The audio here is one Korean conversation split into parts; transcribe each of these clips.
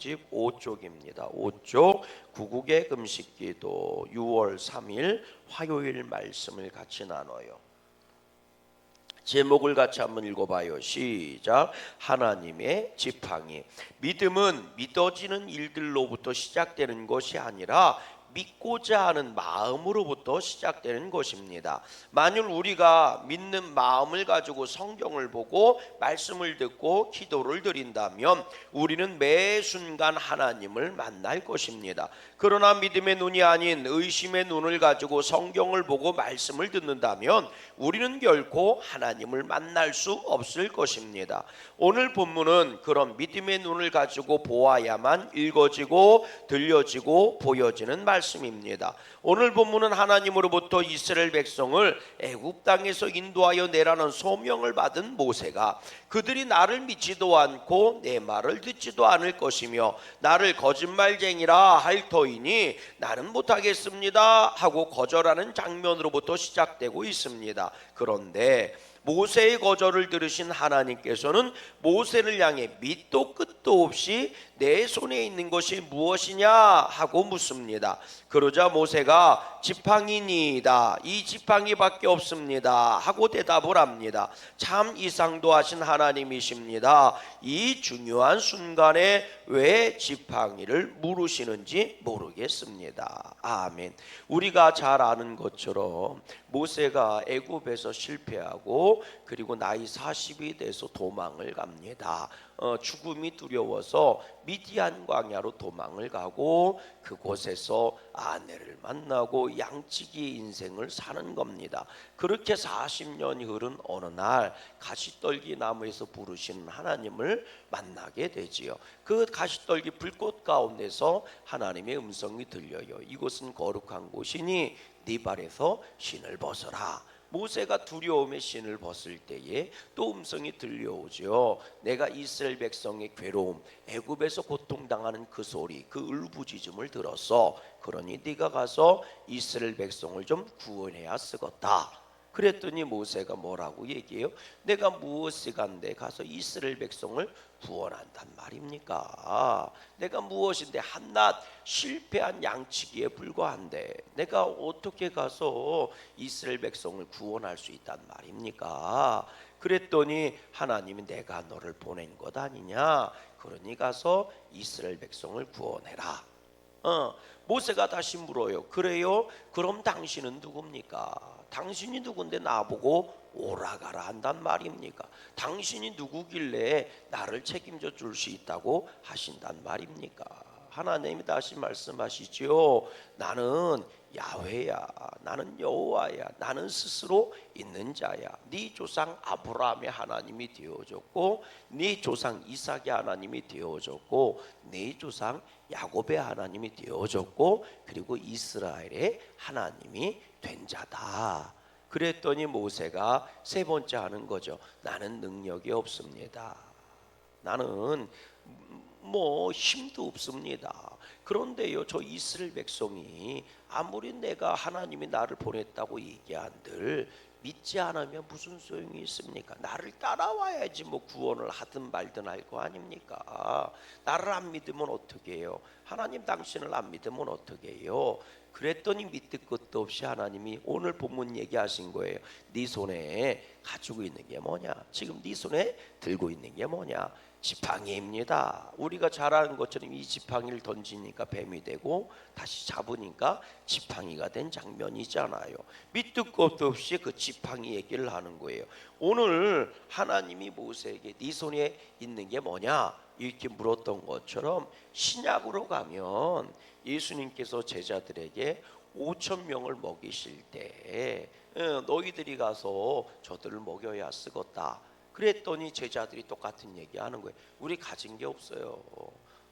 집 5쪽입니다. 5쪽 구국의 금식기도 6월 3일 화요일 말씀을 같이 나눠요. 제목을 같이 한번 읽어봐요. 시작. 하나님의 지팡이. 믿음은 믿어지는 일들로부터 시작되는 것이 아니라 믿고자 하는 마음으로부터 시작되는 것입니다. 만일 우리가 믿는 마음을 가지고 성경을 보고 말씀을 듣고 기도를 드린다면 우리는 매 순간 하나님을 만날 것입니다. 그러나 믿음의 눈이 아닌 의심의 눈을 가지고 성경을 보고 말씀을 듣는다면 우리는 결코 하나님을 만날 수 없을 것입니다. 오늘 본문은 그런 믿음의 눈을 가지고 보아야만 읽어지고 들려지고 보여지는 말씀입니다. 오늘 본문은 하나님으로부터 이스라엘 백성을 애굽 땅에서 인도하여 내라는 소명을 받은 모세가 그들이 나를 믿지도 않고 내 말을 듣지도 않을 것이며 나를 거짓말쟁이라 할 터이니 나는 못하겠습니다 하고 거절하는 장면으로부터 시작되고 있습니다. 그런데 모세의 거절을 들으신 하나님께서는 모세를 향해 밑도 끝도 없이 내 손에 있는 것이 무엇이냐 하고 묻습니다. 그러자 모세가 지팡이니이다, 이 지팡이밖에 없습니다 하고 대답을 합니다. 참 이상도 하신 하나님이십니다. 이 중요한 순간에 왜 지팡이를 물으시는지 모르겠습니다. 아멘. 우리가 잘 아는 것처럼 모세가 애굽에서 실패하고 그리고 나이 40이 돼서 도망을 갑니다. 죽음이 두려워서 미디안 광야로 도망을 가고 그곳에서 아내를 만나고 양치기 인생을 사는 겁니다. 그렇게 40년이 흐른 어느 날 가시떨기 나무에서 부르시는 하나님을 만나게 되지요. 그 가시떨기 불꽃 가운데서 하나님의 음성이 들려요. 이곳은 거룩한 곳이니 네 발에서 신을 벗어라. 모세가 두려움의 신을 벗을 때에 또 음성이 들려오죠. 내가 이스라엘 백성의 괴로움, 애굽에서 고통당하는 그 소리, 그 울부짖음을 들었어. 그러니 네가 가서 이스라엘 백성을 좀 구원해야 쓰겄다. 그랬더니 모세가 뭐라고 얘기해요? 내가 무엇이 간데 가서 이스라엘 백성을 구원한단 말입니까? 내가 무엇인데 한낱 실패한 양치기에 불과한데 내가 어떻게 가서 이스라엘 백성을 구원할 수 있단 말입니까? 그랬더니 하나님이 내가 너를 보낸 것 아니냐? 그러니 가서 이스라엘 백성을 구원해라. 모세가 다시 물어요. 그래요? 그럼 당신은 누굽니까? 당신이 누군데 나보고 오라가라 한단 말입니까? 당신이 누구길래 나를 책임져 줄 수 있다고 하신단 말입니까? 하나님이 다시 말씀하시죠. 나는 야훼야, 나는 여호와야, 나는 스스로 있는 자야. 네 조상 아브라함의 하나님이 되어줬고 네 조상 이삭의 하나님이 되어줬고 네 조상 야곱의 하나님이 되어줬고 그리고 이스라엘의 하나님이 된 자다. 그랬더니 모세가 세 번째 하는 거죠. 나는 능력이 없습니다. 나는 힘도 없습니다. 그런데요, 저 이스라엘 백성이 아무리 내가 하나님이 나를 보냈다고 얘기한들 믿지 않으면 무슨 소용이 있습니까? 나를 따라와야지 구원을 하든 말든 할 거 아닙니까? 나를 안 믿으면 어떻게 해요? 하나님 당신을 안 믿으면 어떻게 해요? 그랬더니 밑도 끝도 없이 하나님이 오늘 본문 얘기하신 거예요. 네 손에 가지고 있는 게 뭐냐? 지금 네 손에 들고 있는 게 뭐냐? 지팡이입니다. 우리가 잘 아는 것처럼 이 지팡이를 던지니까 뱀이 되고 다시 잡으니까 지팡이가 된 장면이잖아요. 밑도 끝도 없이 그 지팡이 얘기를 하는 거예요. 오늘 하나님이 모세에게 네 손에 있는 게 뭐냐? 이렇게 물었던 것처럼 신약으로 가면 예수님께서 제자들에게 5천 명을 먹이실 때 너희들이 가서 저들을 먹여야 쓰겄다. 그랬더니 제자들이 똑같은 얘기하는 거예요. 우리 가진 게 없어요.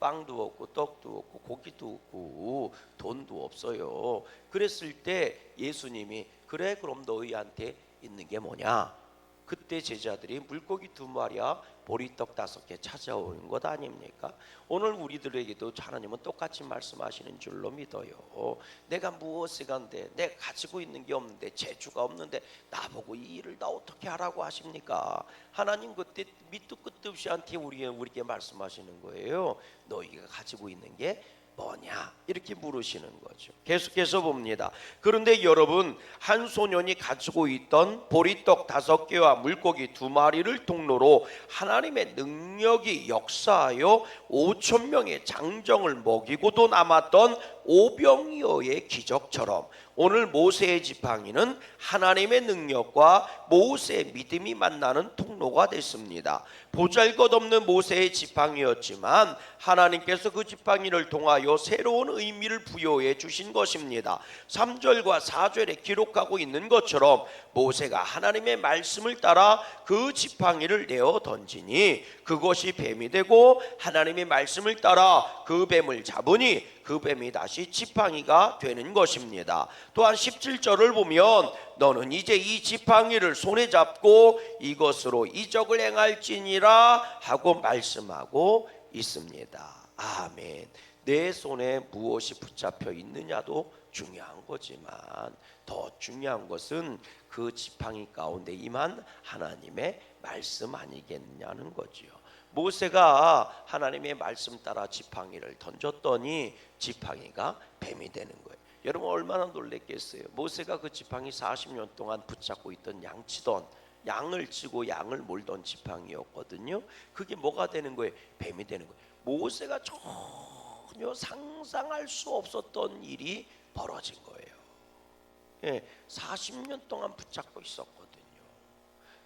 빵도 없고 떡도 없고 고기도 없고 돈도 없어요. 그랬을 때 예수님이 그래 그럼 너희한테 있는 게 뭐냐? 그때 제자들이 물고기 2마리와 보리떡 5개 찾아오는 것 아닙니까? 오늘 우리들에게도 하나님은 똑같이 말씀하시는 줄로 믿어요. 내가 무엇을 간데 내가 가지고 있는 게 없는데 재주가 없는데 나보고 이 일을 다 어떻게 하라고 하십니까? 하나님 그때 밑도 끝도 없이 한테 우리에게 말씀하시는 거예요. 너희가 가지고 있는 게 뭐냐 이렇게 물으시는 거죠. 계속해서 봅니다. 그런데 여러분, 한 소년이 가지고 있던 보리떡 5개와 물고기 2마리를 통로로 하나님의 능력이 역사하여 5천 명의 장정을 먹이고도 남았던 오병이어의 기적처럼 오늘 모세의 지팡이는 하나님의 능력과 모세의 믿음이 만나는 통로가 됐습니다. 보잘것없는 모세의 지팡이였지만 하나님께서 그 지팡이를 통하여 새로운 의미를 부여해 주신 것입니다. 3절과 4절에 기록하고 있는 것처럼 모세가 하나님의 말씀을 따라 그 지팡이를 내어 던지니 그것이 뱀이 되고 하나님의 말씀을 따라 그 뱀을 잡으니 그 뱀이 다시 지팡이가 되는 것입니다. 또한 17절을 보면 너는 이제 이 지팡이를 손에 잡고 이것으로 이적을 행할지니라 하고 말씀하고 있습니다. 아멘. 내 손에 무엇이 붙잡혀 있느냐도 중요한 거지만 더 중요한 것은 그 지팡이 가운데 임한 하나님의 말씀 아니겠냐는 거지요. 모세가 하나님의 말씀 따라 지팡이를 던졌더니 지팡이가 뱀이 되는 거예요. 여러분 얼마나 놀랬겠어요. 모세가 그 지팡이 40년 동안 붙잡고 있던 양치던 양을 치고 양을 몰던 지팡이였거든요. 그게 뭐가 되는 거예요? 뱀이 되는 거예요. 모세가 전혀 상상할 수 없었던 일이 벌어진 거예요. 40년 동안 붙잡고 있었거든요.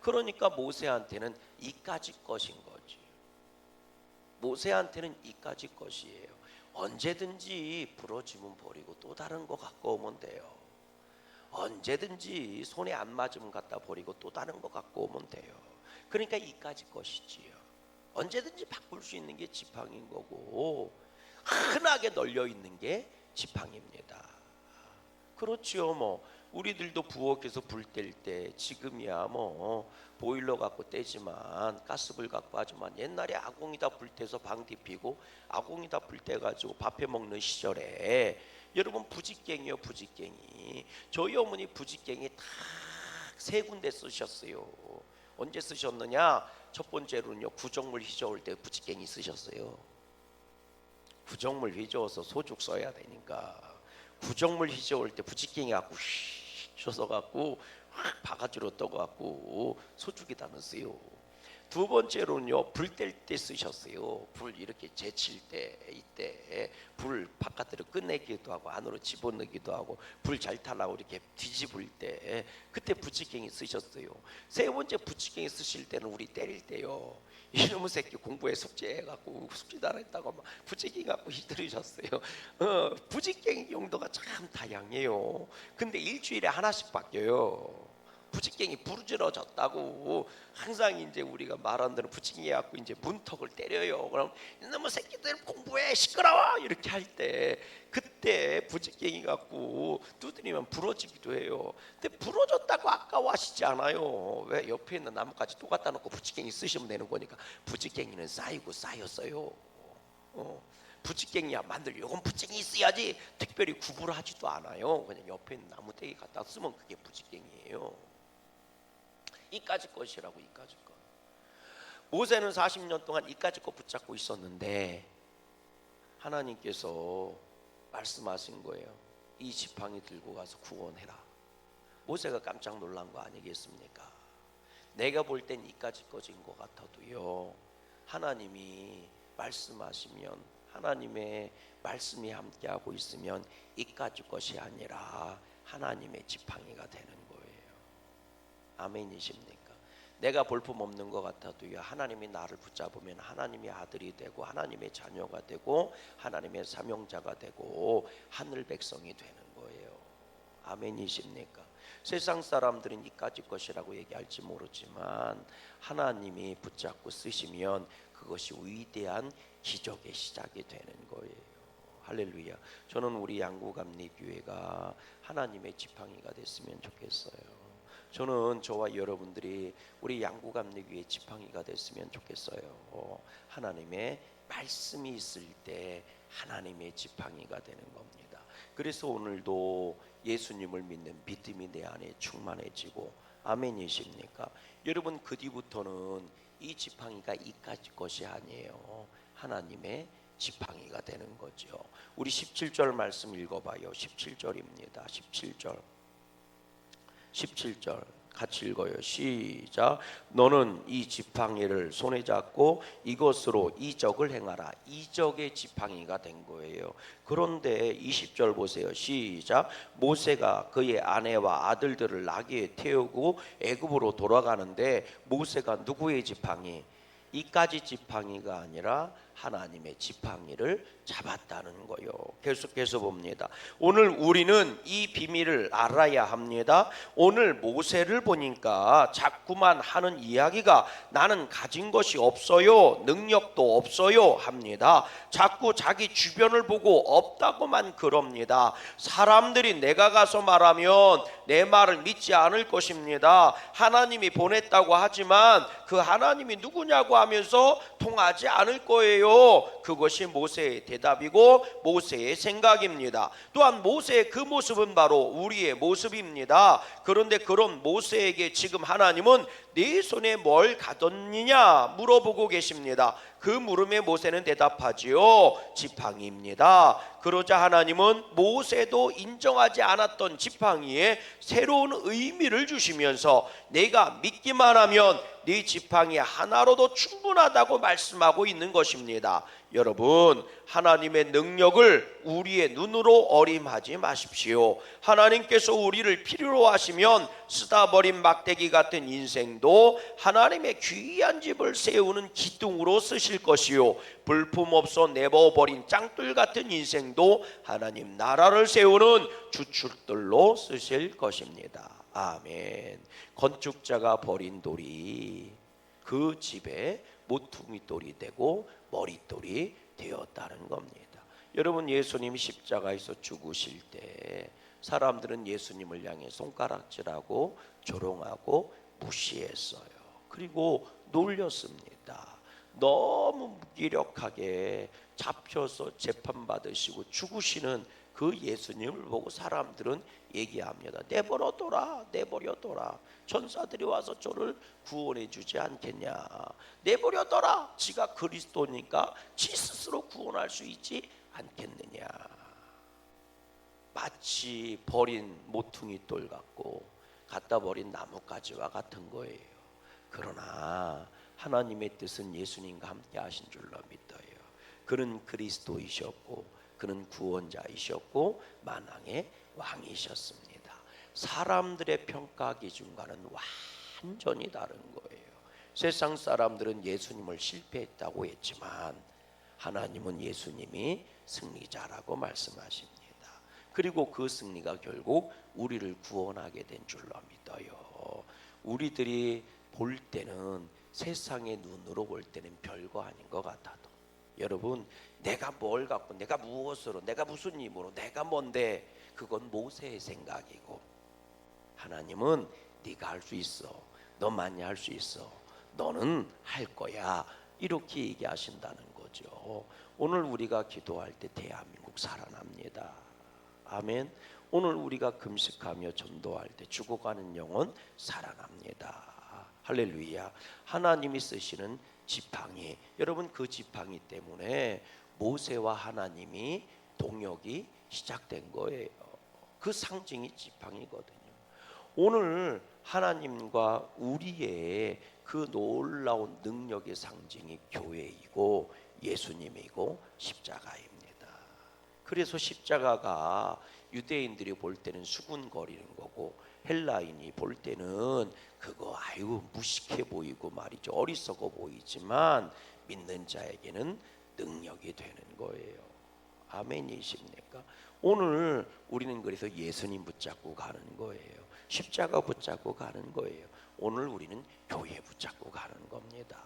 그러니까 모세한테는 이까지 것인 거지. 모세한테는 이까지 것이에요. 언제든지 부러지면 버리고 또 다른 거 갖고 오면 돼요. 언제든지 손에 안 맞으면 갖다 버리고 또 다른 거 갖고 오면 돼요. 그러니까 이까지 것이지요. 언제든지 바꿀 수 있는 게 지팡이인 거고 흔하게 널려 있는 게 지팡이입니다. 그렇지요. 뭐 우리들도 부엌에서 불 뗄 때 지금이야 뭐 보일러 갖고 떼지만 가스불 갖고 하지만 옛날에 아궁이다 불 떼서 방 뒤피고 아궁이다 불 떼 가지고 밥해 먹는 시절에 여러분 부직갱이요 부직갱이. 저희 어머니 부직갱이 딱 3군데 쓰셨어요. 언제 쓰셨느냐? 첫 번째로는요 구정물 휘저을 때 부직갱이 쓰셨어요. 구정물 휘저어서 소죽 써야 되니까 구정물 휘저을 때 부직갱이 갖고 휘저어 갖고 바가지로 떠 갖고 소죽이 다녔어요. 두 번째로는요 불 뗄 때 쓰셨어요. 불 이렇게 제칠 때 이때 불 바깥으로 꺼내기도 하고 안으로 집어넣기도 하고 불 잘 타라고 이렇게 뒤집을 때 그때 부치갱이 쓰셨어요. 세 번째 부치갱이 쓰실 때는 우리 때릴 때요. 이놈의 새끼 공부에 숙제해갖고 숙제도 안 했다고 막 부치갱이 갖고 휘두르셨어요. 부치갱이 용도가 참 다양해요. 근데 일주일에 하나씩 바뀌어요. 부치갱이 부르짖어졌다고 항상 이제 우리가 말 안 듣는 부치갱이 갖고 이제 문턱을 때려요. 그럼 이놈의 새끼들 공부해 시끄러워 이렇게 할 때 그때 부치갱이 갖고 두드리면 부러지기도 해요. 근데 부러졌다고 아까워하시지 않아요. 왜? 옆에 있는 나뭇가지 또 갖다 놓고 부치갱이 쓰시면 되는 거니까. 부치갱이는 쌓이고 쌓였어요. 부치갱이야 만들 요건 부치갱이 있어야지 특별히 구분하지도 않아요. 그냥 옆에 있는 나무대기 갖다 쓰면 그게 부치갱이에요. 이까지 것이라고. 이까지 것. 모세는 40년 동안 이까지 것 붙잡고 있었는데 하나님께서 말씀하신 거예요. 이 지팡이 들고 가서 구원해라. 모세가 깜짝 놀란 거 아니겠습니까? 내가 볼 땐 이까지 것인 것 같아도요 하나님이 말씀하시면 하나님의 말씀이 함께하고 있으면 이까지 것이 아니라 하나님의 지팡이가 되는 거예요. 아멘이십니까? 내가 볼품없는 것 같아도요 하나님이 나를 붙잡으면 하나님의 아들이 되고 하나님의 자녀가 되고 하나님의 사명자가 되고 하늘 백성이 되는 거예요. 아멘이십니까? 세상 사람들은 이까지 것이라고 얘기할지 모르지만 하나님이 붙잡고 쓰시면 그것이 위대한 기적의 시작이 되는 거예요. 할렐루야. 저는 우리 양구감리교회가 하나님의 지팡이가 됐으면 좋겠어요. 저는 저와 여러분들이 우리 양구감리교회 지팡이가 됐으면 좋겠어요. 하나님의 말씀이 있을 때 하나님의 지팡이가 되는 겁니다. 그래서 오늘도 예수님을 믿는 믿음이 내 안에 충만해지고, 아멘이십니까? 여러분, 그 뒤부터는 이 지팡이가 이까지 것이 아니에요. 하나님의 지팡이가 되는 거죠. 우리 17절 말씀 읽어봐요. 17절입니다. 17절 같이 읽어요. 시작. 너는 이 지팡이를 손에 잡고 이것으로 이적을 행하라. 이적의 지팡이가 된 거예요. 그런데 20절 보세요. 시작. 모세가 그의 아내와 아들들을 나귀에 태우고 애굽으로 돌아가는데 모세가 누구의 지팡이? 이까지 지팡이가 아니라 하나님의 지팡이를 잡았다는 거요. 계속해서 봅니다. 오늘 우리는 이 비밀을 알아야 합니다. 오늘 모세를 보니까 자꾸만 하는 이야기가 나는 가진 것이 없어요, 능력도 없어요 합니다. 자꾸 자기 주변을 보고 없다고만 그럽니다. 사람들이 내가 가서 말하면 내 말을 믿지 않을 것입니다. 하나님이 보냈다고 하지만 그 하나님이 누구냐고 하면서 통하지 않을 거예요. 그것이 모세의 대답이고 모세의 생각입니다. 또한 모세의 그 모습은 바로 우리의 모습입니다. 그런데 그런 모세에게 지금 하나님은 네 손에 뭘 가뒀느냐 물어보고 계십니다. 그 물음에 모세는 대답하지요. 지팡이입니다. 그러자 하나님은 모세도 인정하지 않았던 지팡이에 새로운 의미를 주시면서 내가 믿기만 하면 네 지팡이 하나로도 충분하다고 말씀하고 있는 것입니다. 여러분, 하나님의 능력을 우리의 눈으로 어림하지 마십시오. 하나님께서 우리를 필요로 하시면 쓰다버린 막대기 같은 인생도 하나님의 귀한 집을 세우는 기둥으로 쓰실 것이요, 볼품없어 내버버린 짱돌 같은 인생도 하나님 나라를 세우는 주축들로 쓰실 것입니다. 아멘. 건축자가 버린 돌이 그 집에 모퉁이 돌이 되고 머릿돌이 되었다는 겁니다. 여러분, 예수님 십자가에서 죽으실 때 사람들은 예수님을 향해 손가락질하고 조롱하고 무시했어요. 그리고 놀렸습니다. 너무 무기력하게 잡혀서 재판받으시고 죽으시는 그 예수님을 보고 사람들은 얘기합니다. 내버려둬라, 내버려둬라. 천사들이 와서 저를 구원해 주지 않겠냐. 내버려둬라. 지가 그리스도니까 지 스스로 구원할 수 있지 않겠느냐. 마치 버린 모퉁이 돌 같고 갖다 버린 나뭇가지와 같은 거예요. 그러나 하나님의 뜻은 예수님과 함께 하신 줄로 믿어요. 그는 그리스도이셨고 그는 구원자이셨고 만왕의 왕이셨습니다. 사람들의 평가 기준과는 완전히 다른 거예요. 세상 사람들은 예수님을 실패했다고 했지만 하나님은 예수님이 승리자라고 말씀하십니다. 그리고 그 승리가 결국 우리를 구원하게 된 줄로 믿어요. 우리들이 볼 때는 세상의 눈으로 볼 때는 별거 아닌 것 같아도, 여러분, 내가 뭘 갖고 내가 무엇으로 내가 무슨 힘으로 내가 뭔데, 그건 모세의 생각이고 하나님은 네가 할 수 있어, 너 많이 할 수 있어, 너는 할 거야, 이렇게 얘기하신다는 거죠. 오늘 우리가 기도할 때 대한민국 살아납니다. 아멘. 오늘 우리가 금식하며 전도할 때 죽어가는 영혼 살아납니다. 할렐루야. 하나님이 쓰시는 지팡이, 여러분, 그 지팡이 때문에 모세와 하나님이 동역이 시작된 거예요. 그 상징이 지팡이거든요. 오늘 하나님과 우리의 그 놀라운 능력의 상징이 교회이고 예수님이고 십자가입니다. 그래서 십자가가 유대인들이 볼 때는 수군거리는 거고 헬라인이 볼 때는 그거 아이고 무식해 보이고 말이죠, 어리석어 보이지만 믿는 자에게는 능력이 되는 거예요. 아멘이십니까? 오늘 우리는 그래서 예수님 붙잡고 가는 거예요. 십자가 붙잡고 가는 거예요. 오늘 우리는 교회 붙잡고 가는 겁니다.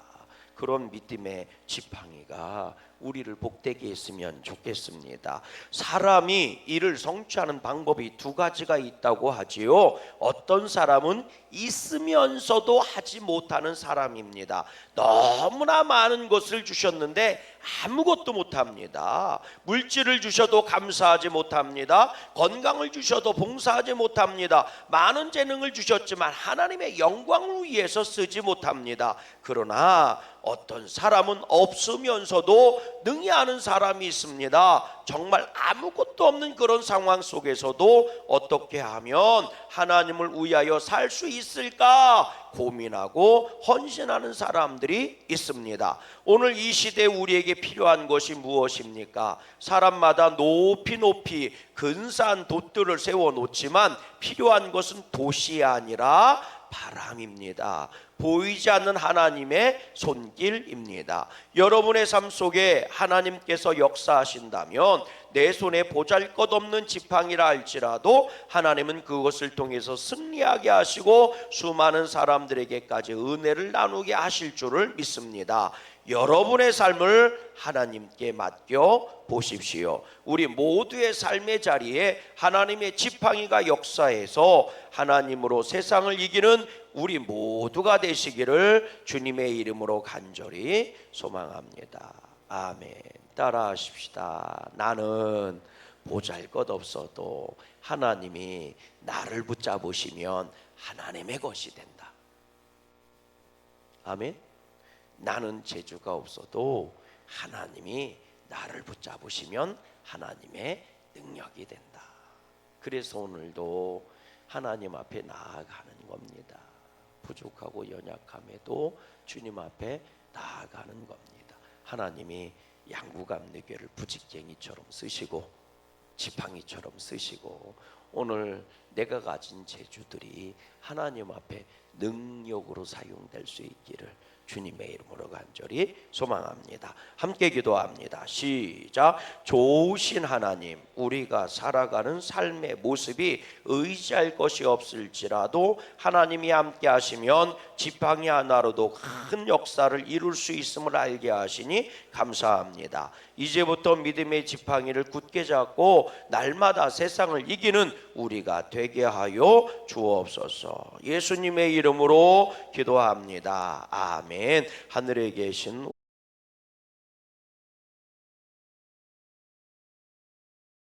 그런 믿음의 지팡이가 우리를 복되게 했으면 좋겠습니다. 사람이 이를 성취하는 방법이 두 가지가 있다고 하지요. 어떤 사람은 있으면서도 하지 못하는 사람입니다. 너무나 많은 것을 주셨는데 아무것도 못합니다. 물질을 주셔도 감사하지 못합니다. 건강을 주셔도 봉사하지 못합니다. 많은 재능을 주셨지만 하나님의 영광을 위해서 쓰지 못합니다. 그러나 어떤 사람은 없으면서도 능히 하는 사람이 있습니다. 정말 아무것도 없는 그런 상황 속에서도 어떻게 하면 하나님을 위하여 살 수 있을까 고민하고 헌신하는 사람들이 있습니다. 오늘 이 시대에 우리에게 필요한 것이 무엇입니까? 사람마다 높이 근사한 돛들을 세워놓지만 필요한 것은 돛이 아니라 바람입니다. 보이지 않는 하나님의 손길입니다. 여러분의 삶 속에 하나님께서 역사하신다면 내 손에 보잘것없는 지팡이라 할지라도 하나님은 그것을 통해서 승리하게 하시고 수많은 사람들에게까지 은혜를 나누게 하실 줄을 믿습니다. 여러분의 삶을 하나님께 맡겨 보십시오. 우리 모두의 삶의 자리에 하나님의 지팡이가 역사해서 하나님으로 세상을 이기는 우리 모두가 되시기를 주님의 이름으로 간절히 소망합니다. 아멘. 따라하십시다. 나는 보잘것없어도 하나님이 나를 붙잡으시면 하나님의 것이 된다. 아멘. 나는 재주가 없어도 하나님이 나를 붙잡으시면 하나님의 능력이 된다. 그래서 오늘도 하나님 앞에 나아가는 겁니다. 부족하고 연약함에도 주님 앞에 나아가는 겁니다. 하나님이 양구감리교를 부직갱이처럼 쓰시고 지팡이처럼 쓰시고 오늘 내가 가진 재주들이 하나님 앞에 능력으로 사용될 수 있기를 주님의 이름으로 간절히 소망합니다. 함께 기도합니다. 시작. 좋으신 하나님, 우리가 살아가는 삶의 모습이 의지할 것이 없을지라도 하나님이 함께 하시면 지팡이 하나로도 큰 역사를 이룰 수 있음을 알게 하시니 감사합니다. 이제부터 믿음의 지팡이를 굳게 잡고 날마다 세상을 이기는 우리가 되게 하여 주옵소서. 예수님의 이름으로 기도합니다. 아멘. 하늘에 계신